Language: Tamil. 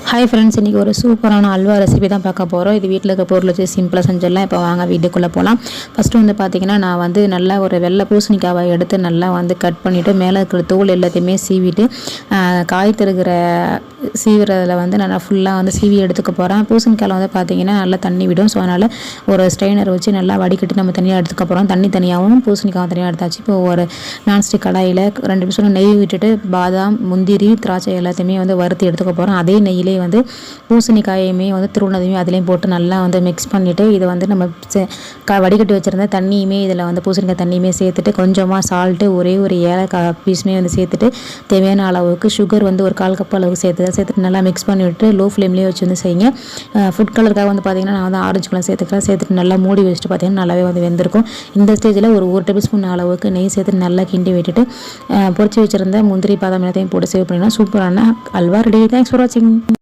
ஹாய் ஃப்ரெண்ட்ஸ், இன்றைக்கி ஒரு சூப்பரான அல்வா ரெசிபி தான் பார்க்க போகிறோம். இது வீட்டில் இருக்க பொருள் வச்சு சிம்பிளாக செஞ்சிடலாம். இப்போ வாங்க வீட்டுக்குள்ளே போகலாம். ஃபஸ்ட்டு வந்து பார்த்திங்கன்னா, நான் வந்து நல்லா ஒரு வெள்ளை பூசணிக்காவை எடுத்து நல்லா வந்து கட் பண்ணிவிட்டு மேலே இருக்கிற தோல் எல்லாத்தையுமே சீவிட்டு காய் தருகிற சீவுறதில் வந்து நான் ஃபுல்லாக வந்து சீவி எடுத்துக்க போகிறேன். பூசணிக்காயில் வந்து பார்த்திங்கன்னா நல்லா தண்ணி விடும். ஸோ அதனால் ஒரு ஸ்ட்ரெயினர் வச்சு நல்லா வடிகட்டி நம்ம தனியாக எடுத்துக்க போகிறோம். தண்ணி தனியாகவும் பூசணிக்காவும் தனியாக எடுத்தாச்சு. இப்போ ஒரு நான்ஸ்டிக் கடாயில் 2 நிமிஷம் நெய் விட்டுட்டு பாதாம், முந்திரி, திராட்சை எல்லாத்தையுமே வந்து வறுத்து எடுத்துக்க போகிறோம். அதே நெய்யிலே வந்து பூசணிக்காயுமே வந்து திருவுணதையுமே அதுலேயும் போட்டு நல்லா வந்து மிக்ஸ் பண்ணிவிட்டு இதை வந்து நம்ம வடிகட்டி வச்சுருந்த தண்ணியுமே இதில் வந்து பூசணிக்காய் தண்ணியுமே சேர்த்துட்டு கொஞ்சமாக சால்ட்டு ஒரே ஒரு ஏலக்காய் பீஸுமே வந்து சேர்த்துட்டு தேவையான அளவுக்கு சுகர் வந்து ஒரு 1/4 கப் அளவுக்கு சேர்த்துட்டு நல்லா மிக்ஸ் பண்ணி விட்டு லோ ஃப்ளேம்லேயே வச்சு வந்து செய்யுங்க. ஃபுட் கலருக்காக வந்து பார்த்திங்கன்னா நான் வந்து ஆரஞ்சு கலர் சேர்த்துட்டு நல்லா மூடி வச்சுட்டு பார்த்திங்கன்னா நல்லாவே வந்து வெந்திருக்கும். இந்த ஸ்டேஜில் ஒரு 1 டேபிள் ஸ்பூன் அளவுக்கு நெய் சேர்த்து நல்லா கிண்டி விட்டுட்டு பொரிச்சு வச்சுருந்த முந்திரி பாதாம் எல்லாத்தையும் போட்டு சேவ் பண்ணிங்கன்னா சூப்பரான அல்வா ரெடி. தேங்க்ஸ் ஃபார் வாட்சிங்.